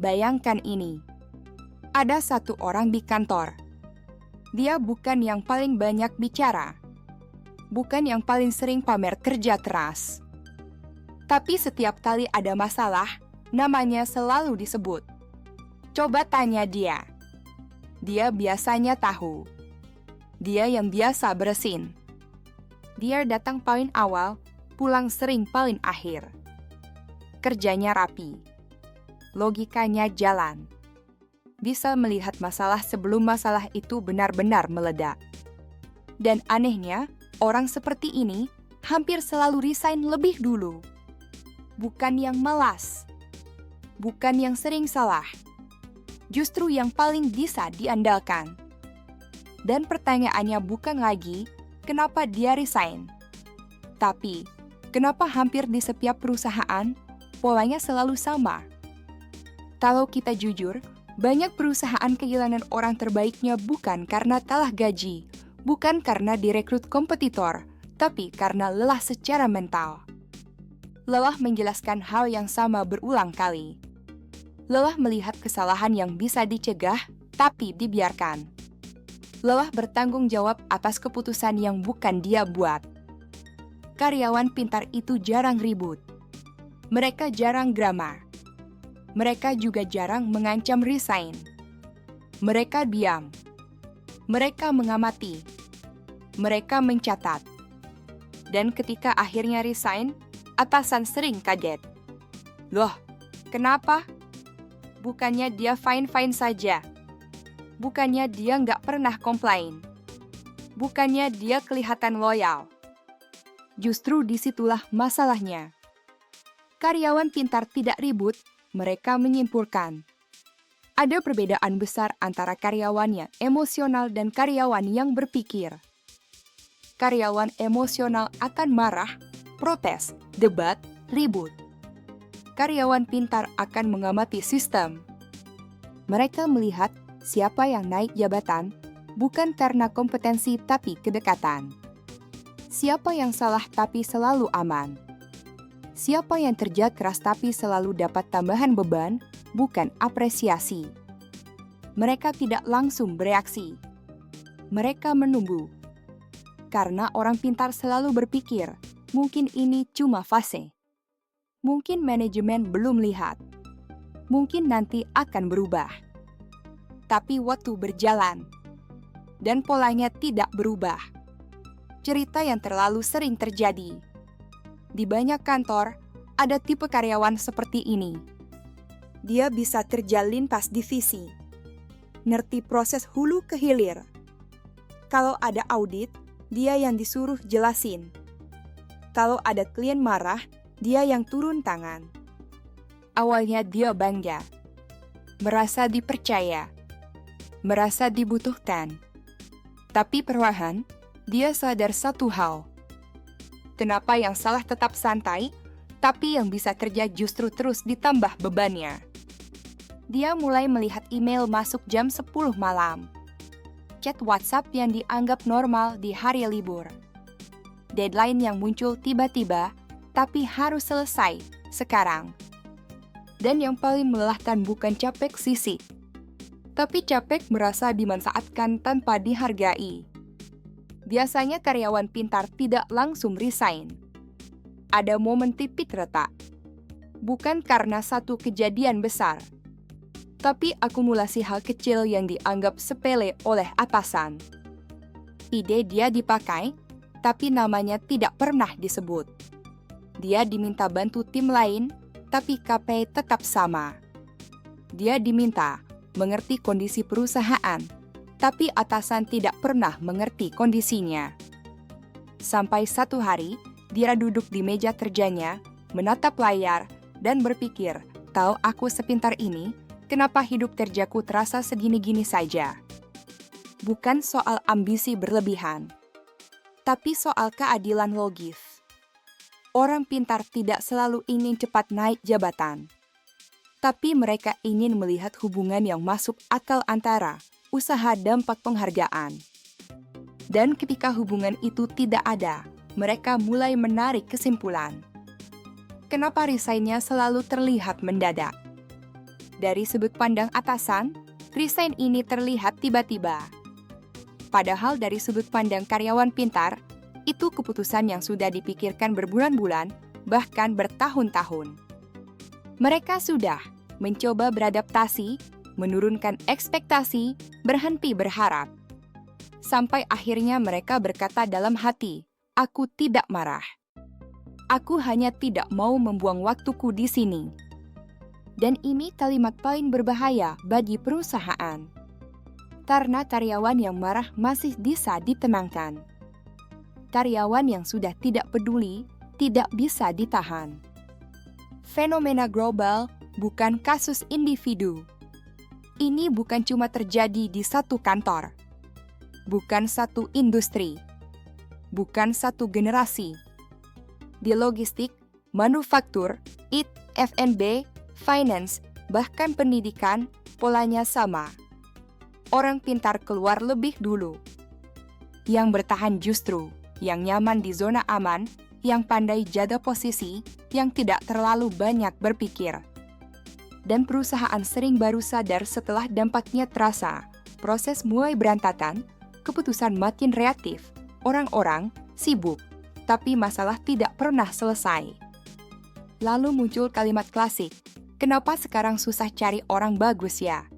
Bayangkan ini. Ada satu orang di kantor. Dia bukan yang paling banyak bicara. Bukan yang paling sering pamer kerja keras. Tapi setiap kali ada masalah, namanya selalu disebut. Coba tanya dia. Dia biasanya tahu. Dia yang biasa bersin. Dia datang paling awal, pulang sering paling akhir. Kerjanya rapi. Logikanya jalan. Bisa melihat masalah sebelum masalah itu benar-benar meledak. Dan anehnya, orang seperti ini hampir selalu resign lebih dulu. Bukan yang malas. Bukan yang sering salah. Justru yang paling bisa diandalkan. Dan pertanyaannya bukan lagi, kenapa dia resign? Tapi, kenapa hampir di setiap perusahaan, polanya selalu sama? Kalau kita jujur, banyak perusahaan kehilangan orang terbaiknya bukan karena kalah gaji, bukan karena direkrut kompetitor, tapi karena lelah secara mental. Lelah menjelaskan hal yang sama berulang kali. Lelah melihat kesalahan yang bisa dicegah, tapi dibiarkan. Lelah bertanggung jawab atas keputusan yang bukan dia buat. Karyawan pintar itu jarang ribut. Mereka jarang drama. Mereka juga jarang mengancam resign. Mereka diam. Mereka mengamati. Mereka mencatat. Dan ketika akhirnya resign, atasan sering kaget. Loh, kenapa? Bukannya dia fine-fine saja. Bukannya dia nggak pernah komplain. Bukannya dia kelihatan loyal. Justru disitulah masalahnya. Karyawan pintar tidak ribut, mereka menyimpulkan. Ada perbedaan besar antara karyawan yang emosional dan karyawan yang berpikir. Karyawan emosional akan marah, protes, debat, ribut. Karyawan pintar akan mengamati sistem. Mereka melihat siapa yang naik jabatan bukan karena kompetensi tapi kedekatan. Siapa yang salah tapi selalu aman. Siapa yang kerja keras tapi selalu dapat tambahan beban, bukan apresiasi. Mereka tidak langsung bereaksi. Mereka menunggu. Karena orang pintar selalu berpikir, mungkin ini cuma fase. Mungkin manajemen belum lihat. Mungkin nanti akan berubah. Tapi waktu berjalan. Dan polanya tidak berubah. Cerita yang terlalu sering terjadi. Di banyak kantor, ada tipe karyawan seperti ini. Dia bisa kerja lintas divisi. Ngerti proses hulu ke hilir. Kalau ada audit, dia yang disuruh jelasin. Kalau ada klien marah, dia yang turun tangan. Awalnya dia bangga. Merasa dipercaya. Merasa dibutuhkan. Tapi perlahan, dia sadar satu hal. Kenapa yang salah tetap santai, tapi yang bisa kerja justru terus ditambah bebannya. Dia mulai melihat email masuk jam 10 malam. Chat WhatsApp yang dianggap normal di hari libur. Deadline yang muncul tiba-tiba, tapi harus selesai sekarang. Dan yang paling melelahkan bukan capek fisik, tapi capek merasa dimanfaatkan tanpa dihargai. Biasanya karyawan pintar tidak langsung resign. Ada momen titik retak. Bukan karena satu kejadian besar, tapi akumulasi hal kecil yang dianggap sepele oleh atasan. Ide dia dipakai, tapi namanya tidak pernah disebut. Dia diminta bantu tim lain, tapi KPI tetap sama. Dia diminta mengerti kondisi perusahaan, tapi atasan tidak pernah mengerti kondisinya. Sampai satu hari, dia duduk di meja kerjanya, menatap layar, dan berpikir, tahu aku sepintar ini, kenapa hidup kerjaku terasa segini-gini saja? Bukan soal ambisi berlebihan, tapi soal keadilan logis. Orang pintar tidak selalu ingin cepat naik jabatan, tapi mereka ingin melihat hubungan yang masuk akal antara usaha dampak penghargaan. Dan ketika hubungan itu tidak ada, mereka mulai menarik kesimpulan. Kenapa resign-nya selalu terlihat mendadak? Dari sudut pandang atasan, resign ini terlihat tiba-tiba. Padahal dari sudut pandang karyawan pintar, itu keputusan yang sudah dipikirkan berbulan-bulan, bahkan bertahun-tahun. Mereka sudah mencoba beradaptasi, menurunkan ekspektasi, berhenti berharap. Sampai akhirnya mereka berkata dalam hati, "Aku tidak marah. Aku hanya tidak mau membuang waktuku di sini." Dan ini kalimat paling berbahaya bagi perusahaan. Karena karyawan yang marah masih bisa ditenangkan. Karyawan yang sudah tidak peduli tidak bisa ditahan. Fenomena global bukan kasus individu. Ini bukan cuma terjadi di satu kantor, bukan satu industri, bukan satu generasi. Di logistik, manufaktur, IT, F&B, finance, bahkan pendidikan, polanya sama. Orang pintar keluar lebih dulu. Yang bertahan justru yang nyaman di zona aman, yang pandai jaga posisi, yang tidak terlalu banyak berpikir. Dan perusahaan sering baru sadar setelah dampaknya terasa. Proses mulai berantakan, keputusan makin reaktif, orang-orang sibuk, tapi masalah tidak pernah selesai. Lalu muncul kalimat klasik, "Kenapa sekarang susah cari orang bagus ya?"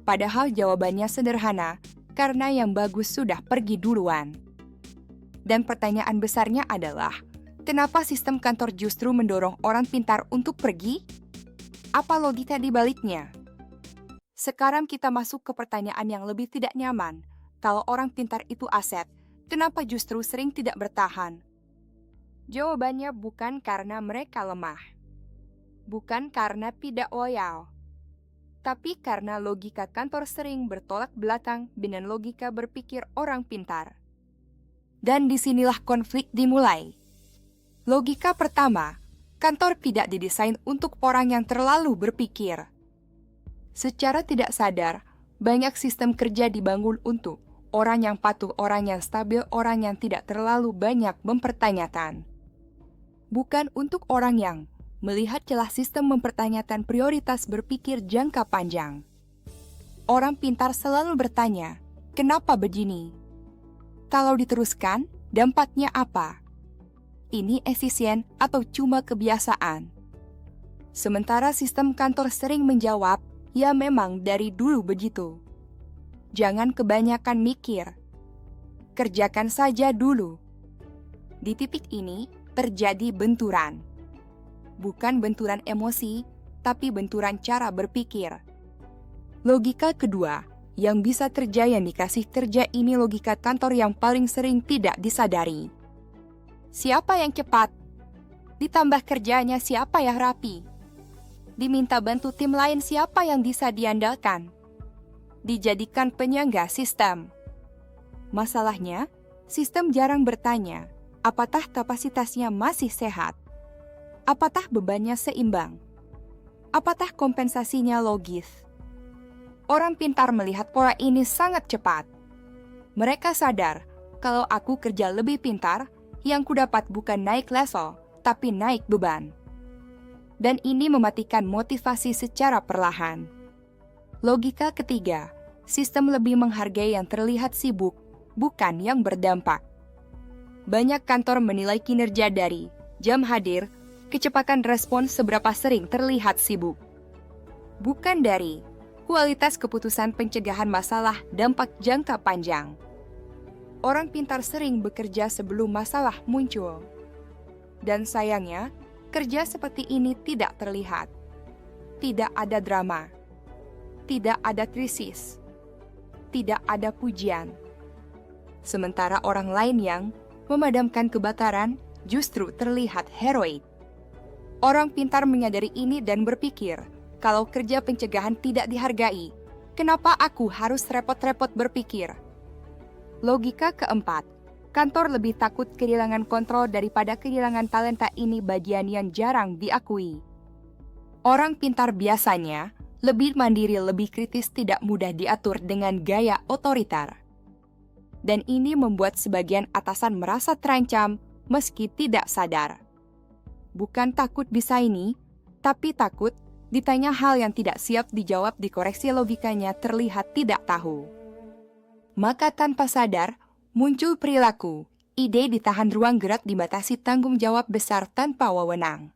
Padahal jawabannya sederhana, karena yang bagus sudah pergi duluan. Dan pertanyaan besarnya adalah, kenapa sistem kantor justru mendorong orang pintar untuk pergi? Apa logika di baliknya? Sekarang kita masuk ke pertanyaan yang lebih tidak nyaman. Kalau orang pintar itu aset, kenapa justru sering tidak bertahan? Jawabannya bukan karena mereka lemah. Bukan karena tidak loyal. Tapi karena logika kantor sering bertolak belakang dengan logika berpikir orang pintar. Dan disinilah konflik dimulai. Logika pertama, kantor tidak didesain untuk orang yang terlalu berpikir. Secara tidak sadar, banyak sistem kerja dibangun untuk orang yang patuh, orang yang stabil, orang yang tidak terlalu banyak mempertanyakan. Bukan untuk orang yang melihat celah sistem mempertanyakan prioritas berpikir jangka panjang. Orang pintar selalu bertanya, kenapa begini? Kalau diteruskan, dampaknya apa? Ini efisien atau cuma kebiasaan? Sementara sistem kantor sering menjawab, ya memang dari dulu begitu. Jangan kebanyakan mikir. Kerjakan saja dulu. Di titik ini terjadi benturan. Bukan benturan emosi, tapi benturan cara berpikir. Logika kedua, yang bisa terjadi yang dikasih kerja ini logika kantor yang paling sering tidak disadari. Siapa yang cepat? Ditambah kerjanya siapa yang rapi? Diminta bantu tim lain siapa yang bisa diandalkan? Dijadikan penyangga sistem. Masalahnya, sistem jarang bertanya, apakah kapasitasnya masih sehat? Apakah bebannya seimbang? Apakah kompensasinya logis? Orang pintar melihat pola ini sangat cepat. Mereka sadar, kalau aku kerja lebih pintar, yang kudapat bukan naik level, tapi naik beban. Dan ini mematikan motivasi secara perlahan. Logika ketiga, sistem lebih menghargai yang terlihat sibuk, bukan yang berdampak. Banyak kantor menilai kinerja dari jam hadir, kecepatan respons seberapa sering terlihat sibuk. Bukan dari kualitas keputusan pencegahan masalah dampak jangka panjang. Orang pintar sering bekerja sebelum masalah muncul. Dan sayangnya, kerja seperti ini tidak terlihat. Tidak ada drama. Tidak ada krisis. Tidak ada pujian. Sementara orang lain yang memadamkan kebakaran justru terlihat heroik. Orang pintar menyadari ini dan berpikir, kalau kerja pencegahan tidak dihargai, kenapa aku harus repot-repot berpikir? Logika keempat, kantor lebih takut kehilangan kontrol daripada kehilangan talenta. Ini bagian yang jarang diakui. Orang pintar biasanya lebih mandiri, lebih kritis, tidak mudah diatur dengan gaya otoriter. Dan ini membuat sebagian atasan merasa terancam meski tidak sadar. Bukan takut bisa ini, tapi takut Ditanya hal yang tidak siap dijawab, dikoreksi logikanya terlihat tidak tahu. Maka tanpa sadar, muncul perilaku, ide ditahan ruang gerak dibatasi tanggung jawab besar tanpa wewenang.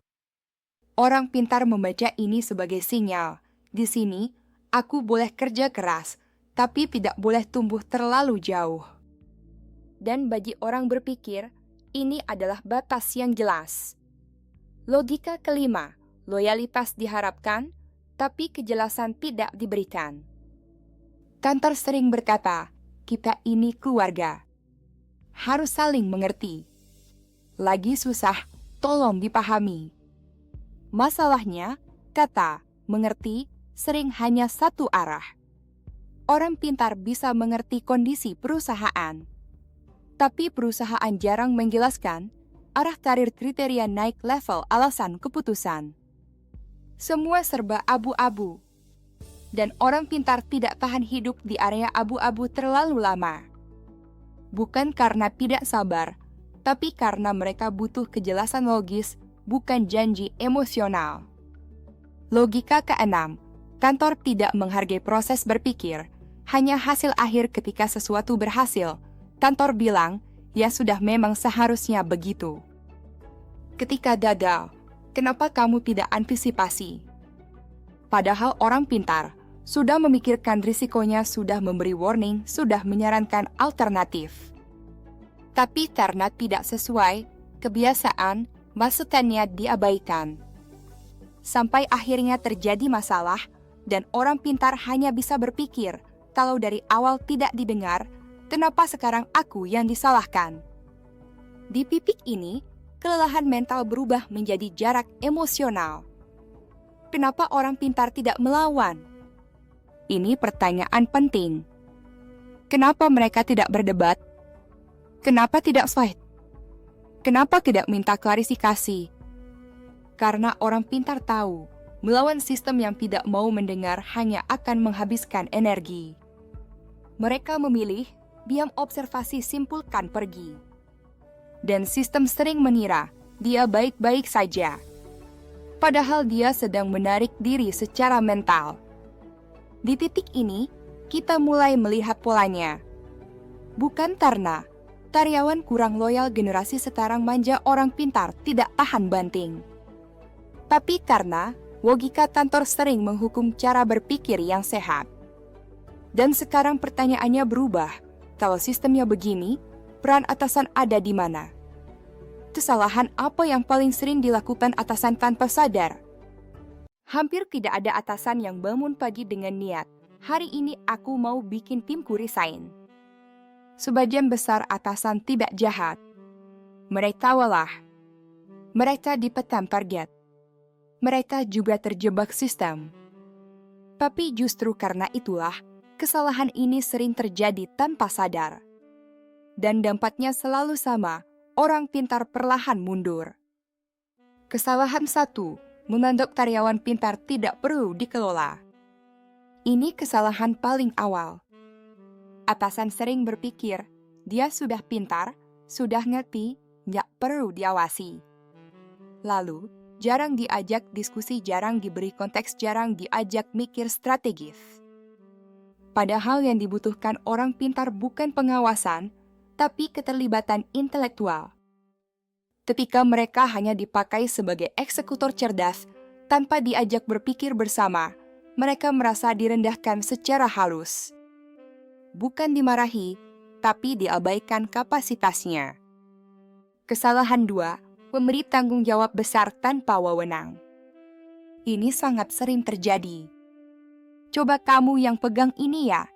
Orang pintar membaca ini sebagai sinyal. Di sini, aku boleh kerja keras, tapi tidak boleh tumbuh terlalu jauh. Dan bagi orang berpikir, ini adalah batas yang jelas. Logika kelima, loyalitas diharapkan, tapi kejelasan tidak diberikan. Kantor sering berkata, kita ini keluarga. Harus saling mengerti. Lagi susah, tolong dipahami. Masalahnya, kata mengerti sering hanya satu arah. Orang pintar bisa mengerti kondisi perusahaan, tapi perusahaan jarang menjelaskan arah karir, kriteria naik level, alasan keputusan. Semua serba abu-abu, dan orang pintar tidak tahan hidup di area abu-abu terlalu lama. Bukan karena tidak sabar, tapi karena mereka butuh kejelasan logis, bukan janji emosional. Logika keenam, kantor tidak menghargai proses berpikir, hanya hasil akhir. Ketika sesuatu berhasil, kantor bilang, ya sudah, memang seharusnya begitu. Ketika gagal, kenapa kamu tidak antisipasi? Padahal orang pintar sudah memikirkan risikonya, sudah memberi warning, sudah menyarankan alternatif. Tapi karena tidak sesuai kebiasaan, masukannya diabaikan. Sampai akhirnya terjadi masalah, dan orang pintar hanya bisa berpikir, kalau dari awal tidak didengar, kenapa sekarang aku yang disalahkan? Di titik ini, kelelahan mental berubah menjadi jarak emosional. Kenapa orang pintar tidak melawan? Ini pertanyaan penting. Kenapa mereka tidak berdebat? Kenapa tidak fight? Kenapa tidak minta klarifikasi? Karena orang pintar tahu, melawan sistem yang tidak mau mendengar hanya akan menghabiskan energi. Mereka memilih, diam, observasi, simpulkan, pergi. Dan sistem sering mengira, dia baik-baik saja. Padahal dia sedang menarik diri secara mental. Di titik ini, kita mulai melihat polanya. Bukan karena karyawan kurang loyal, generasi sekarang manja, orang pintar tidak tahan banting. Tapi karena logika kantor sering menghukum cara berpikir yang sehat. Dan sekarang pertanyaannya berubah, kalau sistemnya begini, peran atasan ada di mana? Kesalahan apa yang paling sering dilakukan atasan tanpa sadar? Hampir tidak ada atasan yang bangun pagi dengan niat, hari ini aku mau bikin timku resign. Sebagian besar atasan tidak jahat. Mereka lelah. Mereka ditekan target. Mereka juga terjebak sistem. Tapi justru karena itulah, kesalahan ini sering terjadi tanpa sadar. Dan dampaknya selalu sama, orang pintar perlahan mundur. Kesalahan satu, menganggap karyawan pintar tidak perlu dikelola. Ini kesalahan paling awal. Atasan sering berpikir, dia sudah pintar, sudah ngerti, nggak perlu diawasi. Lalu, jarang diajak diskusi, jarang diberi konteks, jarang diajak mikir strategis. Padahal yang dibutuhkan orang pintar bukan pengawasan, tapi keterlibatan intelektual. Ketika mereka hanya dipakai sebagai eksekutor cerdas, tanpa diajak berpikir bersama, mereka merasa direndahkan secara halus. Bukan dimarahi, tapi diabaikan kapasitasnya. Kesalahan dua, memberi tanggung jawab besar tanpa wewenang. Ini sangat sering terjadi. Coba kamu yang pegang ini ya.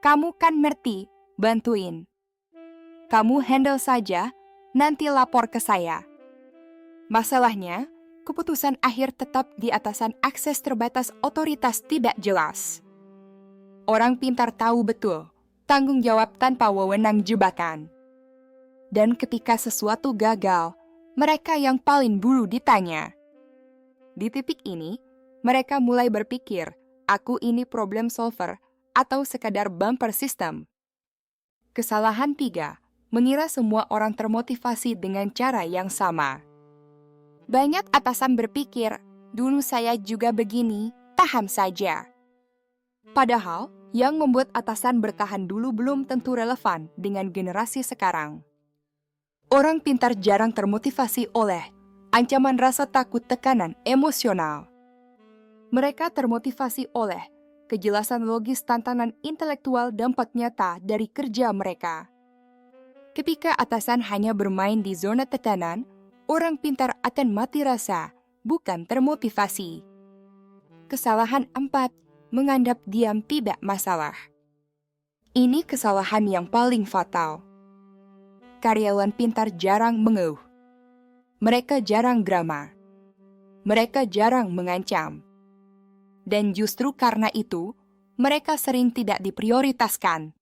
Kamu kan ngerti, bantuin. Kamu handle saja, nanti lapor ke saya. Masalahnya, keputusan akhir tetap di atasan, akses terbatas, otoritas tidak jelas. Orang pintar tahu betul, tanggung jawab tanpa wewenang jebakan. Dan ketika sesuatu gagal, mereka yang paling dulu ditanya. Di titik ini, mereka mulai berpikir, aku ini problem solver atau sekadar bumper system. Kesalahan tiga, mengira semua orang termotivasi dengan cara yang sama. Banyak atasan berpikir, Dulu saya juga begini, paham saja. Padahal, yang membuat atasan bertahan dulu belum tentu relevan dengan generasi sekarang. Orang pintar jarang termotivasi oleh ancaman rasa takut tekanan emosional. Mereka termotivasi oleh kejelasan logis tantangan intelektual dampak nyata dari kerja mereka. Ketika atasan hanya bermain di zona tekanan, orang pintar akan mati rasa, bukan termotivasi. Kesalahan 4, menganggap diam tidak masalah. Ini kesalahan yang paling fatal. Karyawan pintar jarang mengeluh. Mereka jarang drama. Mereka jarang mengancam. Dan justru karena itu, mereka sering tidak diprioritaskan.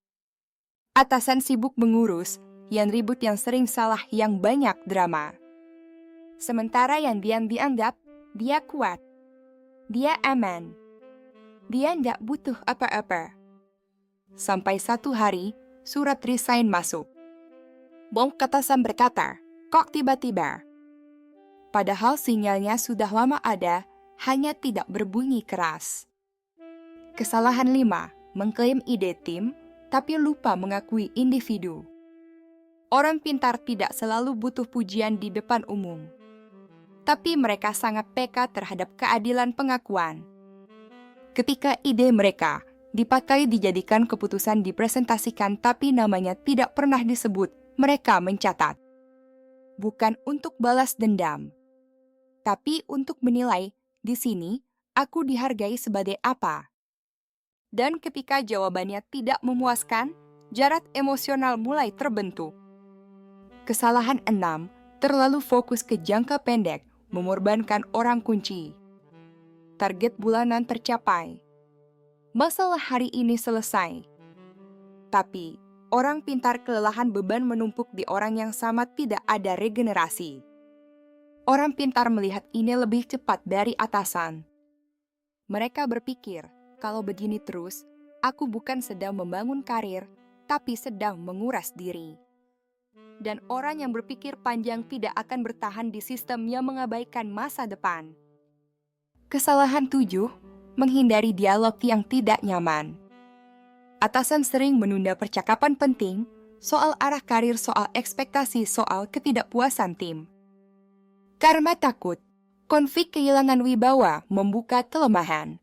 Atasan sibuk mengurus, yang ribut yang sering salah yang banyak drama. Sementara yang diam dianggap, dia kuat. Dia aman. Dia tidak butuh apa-apa. Sampai satu hari, surat resign masuk. Bong atasan berkata, kok tiba-tiba? Padahal sinyalnya sudah lama ada, hanya tidak berbunyi keras. Kesalahan 5, mengklaim ide tim, tapi lupa mengakui individu. Orang pintar tidak selalu butuh pujian di depan umum. Tapi mereka sangat peka terhadap keadilan pengakuan. Ketika ide mereka dipakai dijadikan keputusan dipresentasikan tapi namanya tidak pernah disebut, mereka mencatat. Bukan untuk balas dendam, tapi untuk menilai, di sini aku dihargai sebagai apa. Dan ketika jawabannya tidak memuaskan, jarak emosional mulai terbentuk. Kesalahan 6, terlalu fokus ke jangka pendek, mengorbankan orang kunci. Target bulanan tercapai. Masalah hari ini selesai. Tapi, orang pintar kelelahan beban menumpuk di orang yang sama tidak ada regenerasi. Orang pintar melihat ini lebih cepat dari atasan. Mereka berpikir, kalau begini terus, aku bukan sedang membangun karir, tapi sedang menguras diri. Dan orang yang berpikir panjang tidak akan bertahan di sistem yang mengabaikan masa depan. Kesalahan 7, menghindari dialog yang tidak nyaman. Atasan sering menunda percakapan penting soal arah karir, soal ekspektasi, soal ketidakpuasan tim. Karena takut, konflik kehilangan wibawa membuka kelemahan.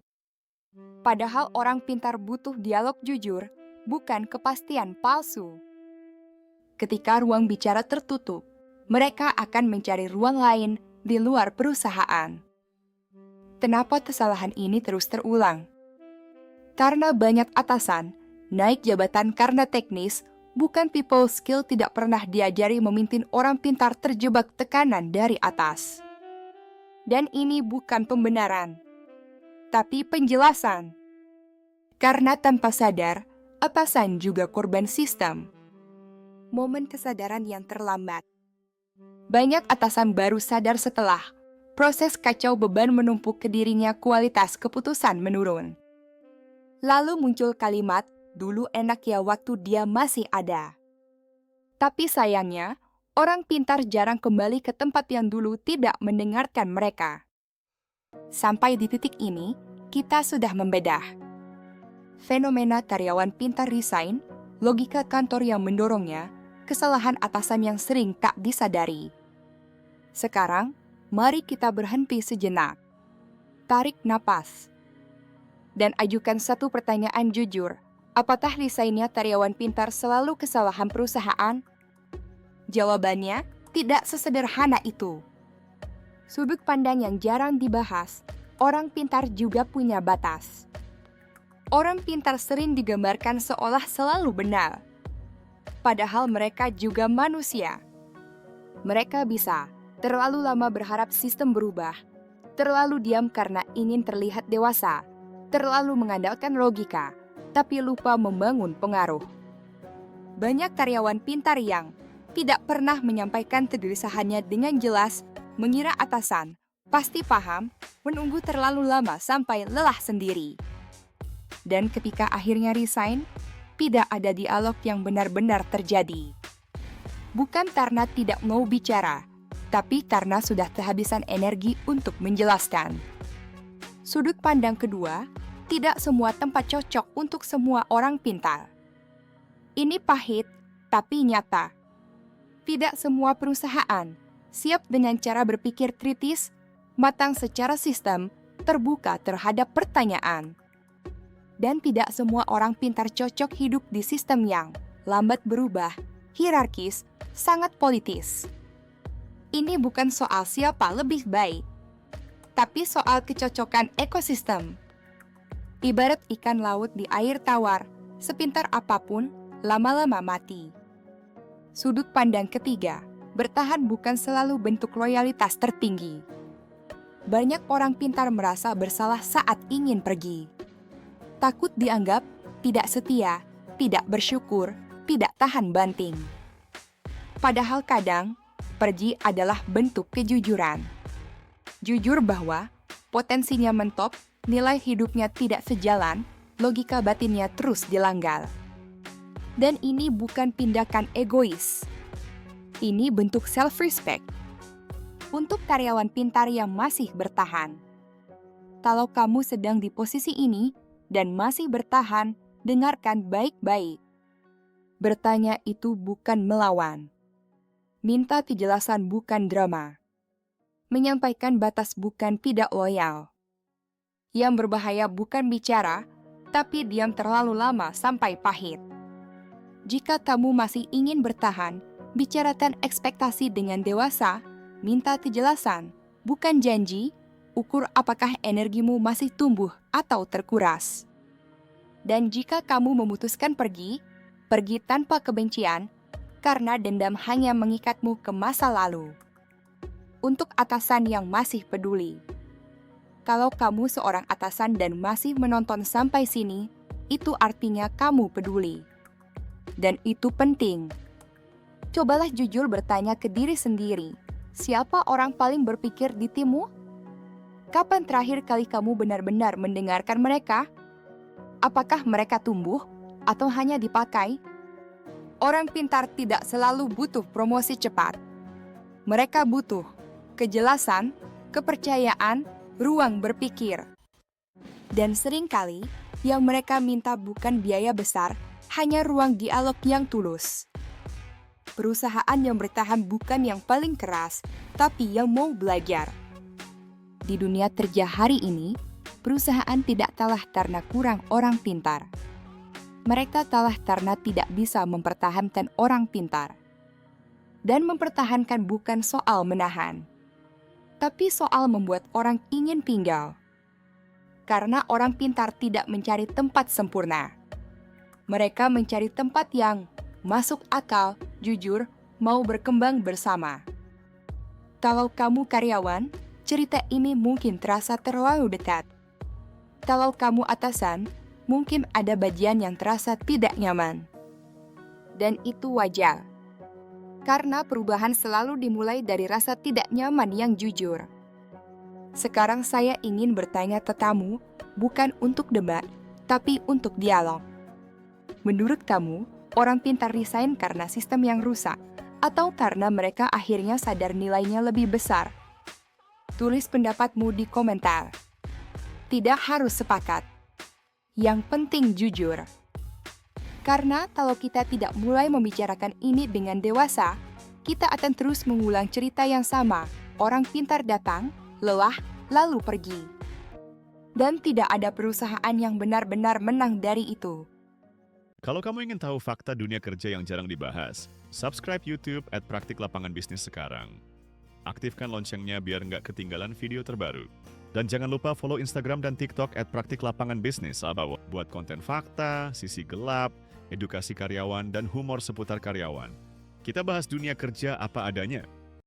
Padahal orang pintar butuh dialog jujur, bukan kepastian palsu. Ketika ruang bicara tertutup, mereka akan mencari ruang lain di luar perusahaan. Kenapa kesalahan ini terus terulang? Karena banyak atasan naik jabatan karena teknis, bukan people skill, tidak pernah diajari memimpin orang pintar terjebak tekanan dari atas. Dan ini bukan pembenaran, tapi penjelasan. Karena tanpa sadar, atasan juga korban sistem. Momen kesadaran yang terlambat. Banyak atasan baru sadar setelah proses kacau beban menumpuk ke dirinya, kualitas keputusan menurun. Lalu muncul kalimat, dulu enak ya waktu dia masih ada. Tapi sayangnya, orang pintar jarang kembali ke tempat yang dulu tidak mendengarkan mereka. Sampai di titik ini, kita sudah membedah. Fenomena karyawan pintar resign, logika kantor yang mendorongnya, kesalahan atasan yang sering tak disadari. Sekarang, mari kita berhenti sejenak. Tarik napas. Dan ajukan satu pertanyaan jujur. Apakah resignnya karyawan pintar selalu kesalahan perusahaan? Jawabannya, tidak sesederhana itu. Sudut pandang yang jarang dibahas, orang pintar juga punya batas. Orang pintar sering digambarkan seolah selalu benar. Padahal mereka juga manusia. Mereka bisa terlalu lama berharap sistem berubah, terlalu diam karena ingin terlihat dewasa, terlalu mengandalkan logika, tapi lupa membangun pengaruh. Banyak karyawan pintar yang tidak pernah menyampaikan kegelisahannya dengan jelas, mengira atasan pasti paham, menunggu terlalu lama sampai lelah sendiri. Dan ketika akhirnya resign, tidak ada dialog yang benar-benar terjadi. Bukan karena tidak mau bicara, tapi karena sudah kehabisan energi untuk menjelaskan. Sudut pandang kedua, tidak semua tempat cocok untuk semua orang pintar. Ini pahit, tapi nyata. Tidak semua perusahaan siap dengan cara berpikir kritis, matang secara sistem, terbuka terhadap pertanyaan. Dan tidak semua orang pintar cocok hidup di sistem yang lambat berubah, hierarkis, sangat politis. Ini bukan soal siapa lebih baik, tapi soal kecocokan ekosistem. Ibarat ikan laut di air tawar, sepintar apapun, lama-lama mati. Sudut pandang ketiga, bertahan bukan selalu bentuk loyalitas tertinggi. Banyak orang pintar merasa bersalah saat ingin pergi. Takut dianggap tidak setia, tidak bersyukur, tidak tahan banting. Padahal kadang, pergi adalah bentuk kejujuran. Jujur bahwa potensinya mentop, nilai hidupnya tidak sejalan, logika batinnya terus dilanggar. Dan ini bukan tindakan egois. Ini bentuk self-respect. Untuk karyawan pintar yang masih bertahan. Kalau kamu sedang di posisi ini dan masih bertahan, dengarkan baik-baik. Bertanya itu bukan melawan. Minta kejelasan bukan drama. Menyampaikan batas bukan tidak loyal. Yang berbahaya bukan bicara, tapi diam terlalu lama sampai pahit. Jika kamu masih ingin bertahan, bicarakan ekspektasi dengan dewasa, minta kejelasan, bukan janji, ukur apakah energimu masih tumbuh atau terkuras. Dan jika kamu memutuskan pergi, pergi tanpa kebencian, karena dendam hanya mengikatmu ke masa lalu. Untuk atasan yang masih peduli. Kalau kamu seorang atasan dan masih menonton sampai sini, itu artinya kamu peduli. Dan itu penting. Cobalah jujur bertanya ke diri sendiri, siapa orang paling berpikir di timmu? Kapan terakhir kali kamu benar-benar mendengarkan mereka? Apakah mereka tumbuh atau hanya dipakai? Orang pintar tidak selalu butuh promosi cepat. Mereka butuh kejelasan, kepercayaan, ruang berpikir. Dan seringkali, yang mereka minta bukan biaya besar, hanya ruang dialog yang tulus. Perusahaan yang bertahan bukan yang paling keras, tapi yang mau belajar. Di dunia kerja hari ini, perusahaan tidak kalah karena kurang orang pintar. Mereka kalah karena tidak bisa mempertahankan orang pintar. Dan mempertahankan bukan soal menahan, tapi soal membuat orang ingin tinggal. Karena orang pintar tidak mencari tempat sempurna. Mereka mencari tempat yang masuk akal, jujur, mau berkembang bersama. Kalau kamu karyawan, cerita ini mungkin terasa terlalu dekat. Kalau kamu atasan, mungkin ada bagian yang terasa tidak nyaman. Dan itu wajar. Karena perubahan selalu dimulai dari rasa tidak nyaman yang jujur. Sekarang saya ingin bertanya ke kamu, bukan untuk debat, tapi untuk dialog. Menurut kamu, orang pintar resign karena sistem yang rusak, atau karena mereka akhirnya sadar nilainya lebih besar? Tulis pendapatmu di komentar. Tidak harus sepakat. Yang penting jujur. Karena kalau kita tidak mulai membicarakan ini dengan dewasa, kita akan terus mengulang cerita yang sama. Orang pintar datang, lelah, lalu pergi. Dan tidak ada perusahaan yang benar-benar menang dari itu. Kalau kamu ingin tahu fakta dunia kerja yang jarang dibahas, subscribe YouTube @Praktik Lapangan Bisnis sekarang. Aktifkan loncengnya biar nggak ketinggalan video terbaru. Dan jangan lupa follow Instagram dan TikTok @Praktik Lapangan Bisnis buat konten fakta, sisi gelap, edukasi karyawan, dan humor seputar karyawan. Kita bahas dunia kerja apa adanya.